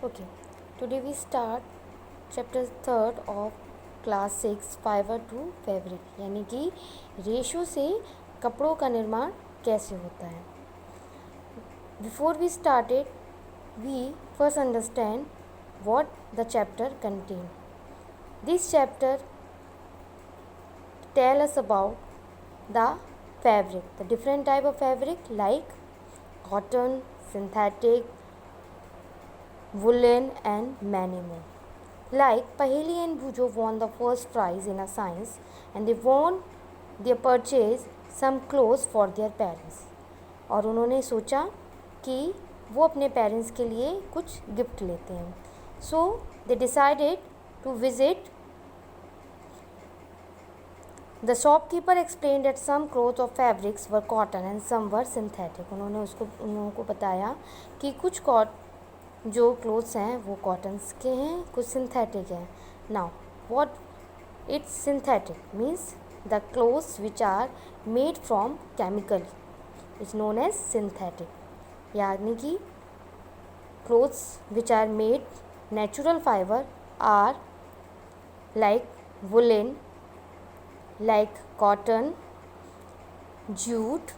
Okay, today we start chapter third of class 6 fibre to fabric यानी कि ratio से कपड़ों का निर्माण कैसे होता है. Before we started, we first understand what the chapter contain. This chapter tell us about the fabric, the different type of fabric like cotton, synthetic, woolen and many more. Like Paheli and Bujo won the first prize in a science and they purchased some clothes for their parents. और उन्होंने सोचा कि वो अपने parents के लिए कुछ gift लेते हैं. So they decided to visit. The shopkeeper explained that some clothes or fabrics were cotton and some were synthetic. उन्होंने उन लोगों को बताया कि कुछ जो क्लोथ्स हैं वो कॉटन्स के हैं, कुछ सिंथेटिक हैं. Now what it's synthetic means the clothes which are made from chemical is known as synthetic. यानी कि clothes which are made natural fibre are like woollen, like cotton, jute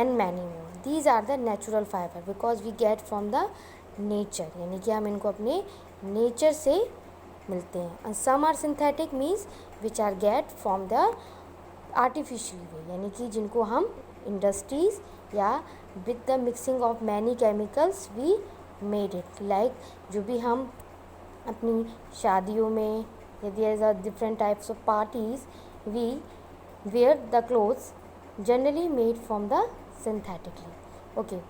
and many more. These are the natural fiber because we get from the nature. यानी कि हम इनको अपने nature से मिलते हैं. And some are synthetic means which are get from the artificial way. यानी कि जिनको हम industries या with the mixing of many chemicals we made it. Like जो भी हम अपनी शादियों में there are different types of parties we wear the clothes generally made from the synthetically. Okay,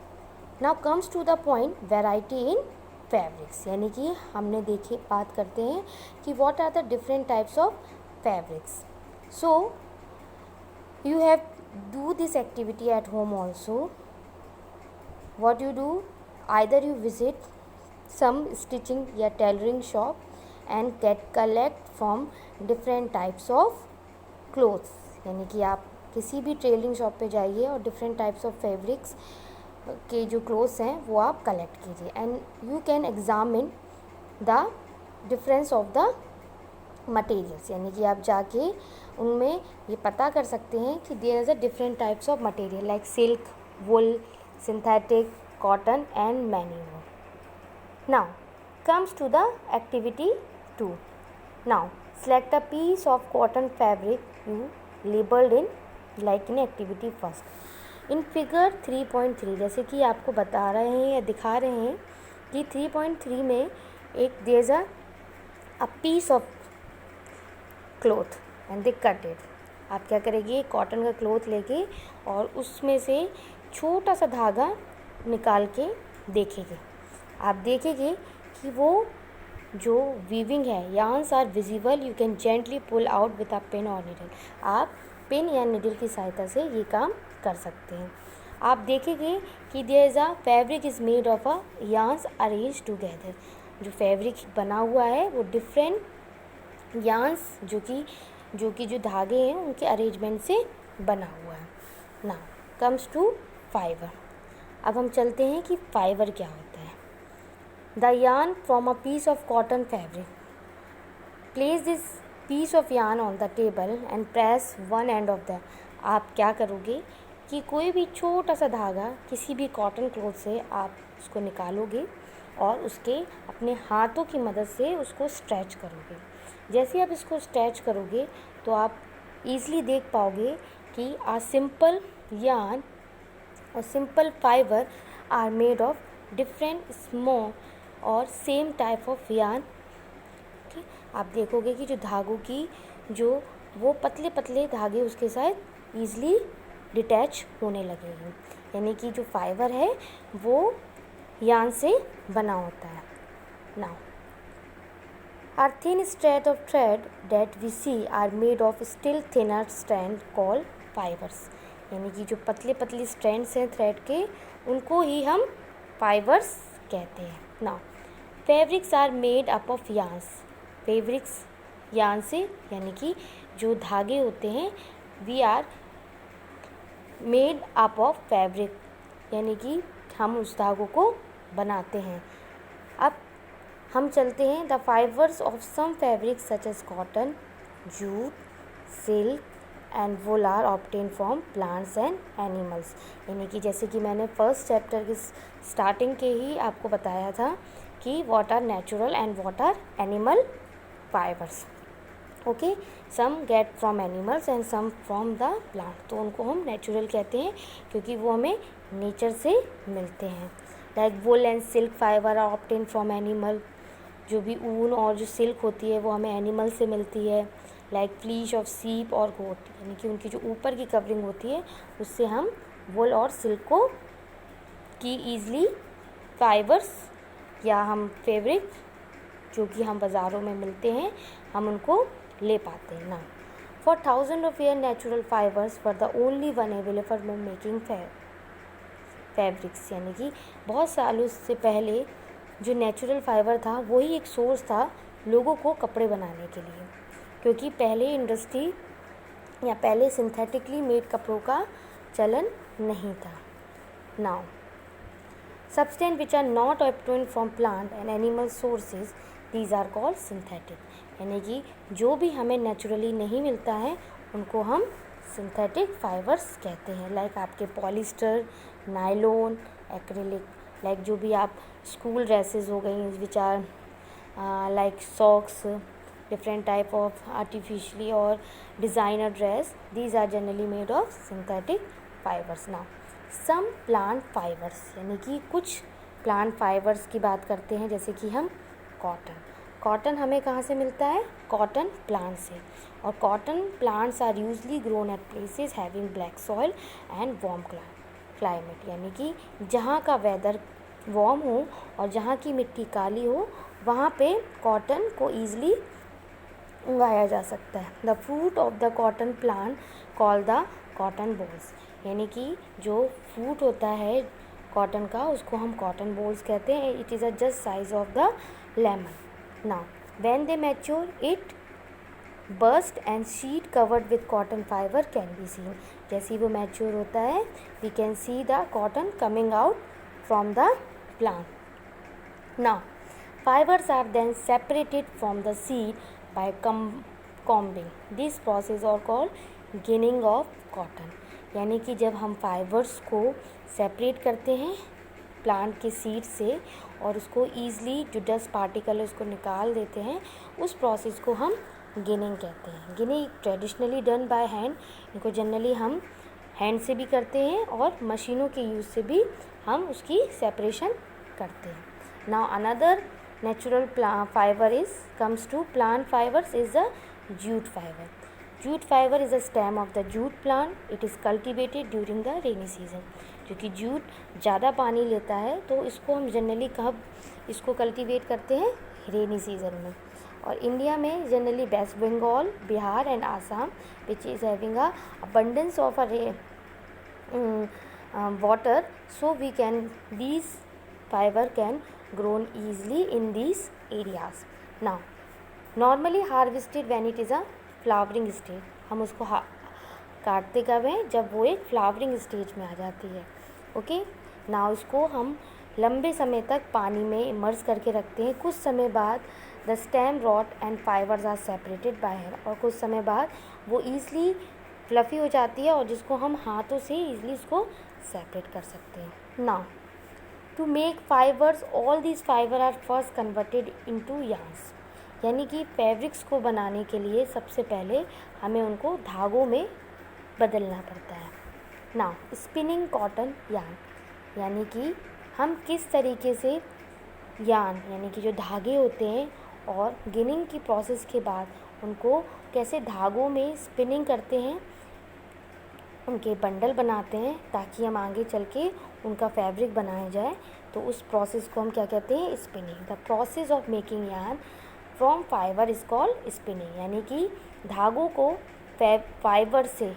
now comes to the point variety in fabrics. यानी कि हमने बात करते हैं कि what are the different types of fabrics. So you have do this activity at home also. What you do, either you visit some stitching या tailoring shop and collect from different types of clothes. यानी कि आप किसी भी tailoring shop पे जाइए और different types of fabrics के जो क्लोथ्स हैं वो आप कलेक्ट कीजिए and you can examine the difference of the materials. यानी कि आप जाके उनमें ये पता कर सकते हैं कि there is a different types of material like silk, wool, synthetic, cotton and many more. Now comes to the activity 2. Now select a piece of cotton fabric you labeled in like in activity first. In figure 3.3 जैसे कि आपको बता रहे हैं या दिखा रहे हैं कि 3.3 में एक there's a piece of cloth and they cut it. आप क्या करेंगे, कॉटन का क्लोथ लेके और उसमें से छोटा सा धागा निकाल के देखेंगे. आप देखेंगे कि वो जो वीविंग है, yarns are visible. You can gently pull out with a pen और निडल. आप पेन या निडल की सहायता से ये काम कर सकते हैं. आप देखेंगे कि there is a fabric is made of a yarns arrange together. जो फैब्रिक बना हुआ है वो डिफरेंट yarns जो धागे हैं उनके अरेंजमेंट से बना हुआ है. Now comes to fibre. अब हम चलते हैं कि फाइबर क्या होता है. The yarn from a piece of cotton fabric. Place this piece of yarn on the table and press one end of the. आप क्या करोगे कि कोई भी छोटा सा धागा किसी भी कॉटन क्लोथ से आप उसको निकालोगे और उसके अपने हाथों की मदद से उसको स्ट्रेच करोगे. जैसे आप इसको स्ट्रेच करोगे तो आप ईज़िली देख पाओगे कि आ सिंपल yarn और simple fibre are made of different small और सेम टाइप ऑफ yarn. ठीक, आप देखोगे कि जो धागों की जो वो पतले पतले धागे उसके साथ ईज़िली डिटैच होने लगेंगे. यानी कि जो फाइबर है वो yarn से बना होता है. Now are thin strand of thread that we see are made of still thinner strand called fibres. यानी कि जो पतले पतले स्ट्रैंड्स हैं थ्रेड के उनको ही हम फाइबर्स कहते हैं. Now fabrics are made up of yarns. Fabrics yarn से यानी कि जो धागे होते हैं we are made up of fabric. यानी कि हम उस धागों को बनाते हैं. अब हम चलते हैं the fibres of some fabrics such as cotton, jute, silk and wool are obtain from plants and animals. यानी कि जैसे कि मैंने फर्स्ट चैप्टर की स्टार्टिंग के ही आपको बताया था कि what are natural and what are animal fibres. Okay, some get from animals and some from the plant. तो उनको हम नेचुरल कहते हैं क्योंकि वो हमें नेचर से मिलते हैं। Like wool and silk fibre are obtain from animal. जो भी ऊन और जो सिल्क होती है वो हमें एनिमल से मिलती है। लाइक फ्लीश ऑफ सीप और गोट, यानी कि उनकी जो ऊपर की कवरिंग होती है उससे हम वुल और सिल्क को की ईजली फाइबर्स या हम फैब्रिक जो कि हम बाज़ारों में मिलते हैं हम उनको ले पाते हैं ना। For thousand of year natural fibres for the only one available for making fabrics. यानी कि बहुत सालों से पहले जो नेचुरल फाइबर था वही एक सोर्स था लोगों को कपड़े बनाने के लिए, क्योंकि पहले इंडस्ट्री या पहले सिंथेटिकली मेड कपड़ों का चलन नहीं था। Now substance which are not obtained from plant and animal sources these are called synthetic. यानी कि जो भी हमें नेचुरली नहीं मिलता है उनको हम सिंथेटिक फाइबर्स कहते हैं। लाइक आपके पॉलिस्टर, नायलॉन, एक्रिलिक। लाइक जो भी आप स्कूल ड्रेसेस हो गई which are like socks, different type of artificially or designer dress, these are generally made of synthetic fibers. Now some plant fibers, यानी कि कुछ plant fibers की बात करते हैं, जैसे कि हम कॉटन हमें कहाँ से मिलता है? कॉटन प्लांट से। और cotton plants are usually grown at places having black soil and warm climate. यानी कि जहाँ का वेदर वार्म हो और जहाँ की मिट्टी काली हो वहाँ पे कॉटन को ईज़िली उगाया जा सकता है। The fruit of the cotton plant call the cotton balls. यानी कि जो फ्रूट होता है कॉटन का उसको हम कॉटन बॉल्स कहते हैं। It is a just size of the lemon. Now when they mature it burst and sheet covered with cotton fibre can be seen. जैसे ही वो मैच्योर होता है we can see the cotton coming out from the plant. Now fibers are then separated from the seed by combing. This process are called ginning of cotton. यानी कि जब हम fibres को सेपरेट करते हैं प्लांट के सीड से और उसको ईज़िली जो डस्ट पार्टिकल है उसको निकाल देते हैं, उस प्रोसेस को हम गिनिंग कहते हैं। Ginning traditionally done by hand. इनको जनरली हम हैंड से भी करते हैं और मशीनों के यूज़ से भी हम उसकी सेपरेशन करते हैं। Now another natural fiber comes to plant fibers is the jute fiber. Jute fiber is a stem of the jute plant. It is cultivated during the rainy season. क्योंकि जूट ज़्यादा पानी लेता है तो इसको हम जनरली कब इसको कल्टीवेट करते हैं? रेनी सीजन में। और इंडिया में generally West Bengal, Bihar and Assam which is having a abundance of water, so we can these fiber can grown easily in these areas. Now normally harvested when it is a flowering stage. हम उसको काटते कब हैं? जब वो एक फ्लावरिंग स्टेज में आ जाती है। ओके, ना उसको हम लंबे समय तक पानी में इमर्स करके रखते हैं। कुछ समय बाद the stem rot and fibres are separated by hand. और कुछ समय बाद वो ईज़िली फ्लफ़ी हो जाती है और जिसको हम हाथों से ईज़िली उसको सेपरेट कर सकते हैं। Now to make fibres all these fibre are first converted into yarns. यानी कि फैब्रिक्स को बनाने के लिए सबसे पहले हमें उनको धागों में बदलना पड़ता है। नाउ स्पिनिंग कॉटन यार्न, यानी कि हम किस तरीके से यार्न यानी कि जो धागे होते हैं और गिनिंग की प्रोसेस के बाद उनको कैसे धागों में स्पिनिंग करते हैं, उनके बंडल बनाते हैं ताकि हम आगे चल के उनका फैब्रिक बनाया जाए। तो उस प्रोसेस को हम क्या कहते हैं? Spinning. The process of making yarn from fibre is called spinning. यानी कि धागों को फाइबर से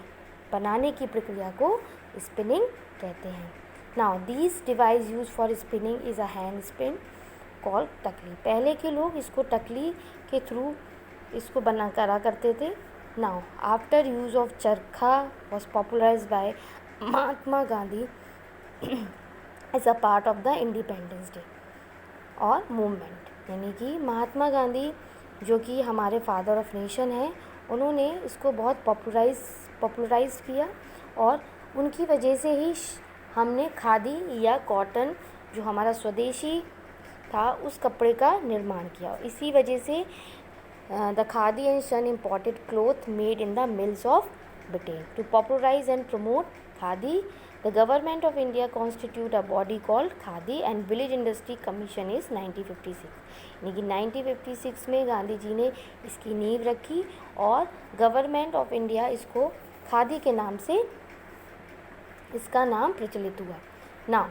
बनाने की प्रक्रिया को स्पिनिंग कहते हैं। Now this device use for spinning is a hand spin called takli. पहले के लोग इसको टकली के थ्रू इसको बना करा करते थे। Now after use of charkha was popularised by Mahatma Gandhi as a part of the Independence Day. और मूवमेंट, यानी कि महात्मा गांधी जो कि हमारे फादर ऑफ नेशन हैं, उन्होंने इसको बहुत पॉपुलराइज किया और उनकी वजह से ही हमने खादी या कॉटन जो हमारा स्वदेशी था उस कपड़े का निर्माण किया। इसी वजह से द खादी एंड सन imported cloth made in the mills of Britain. To popularize and promote khadi, the government of India constitute a body called Khadi and Village Industry Commission is 1956. यानी कि 1956 में गांधी जी ने इसकी नींव रखी और गवर्नमेंट ऑफ इंडिया इसको खादी के नाम से इसका नाम प्रचलित हुआ। नाउ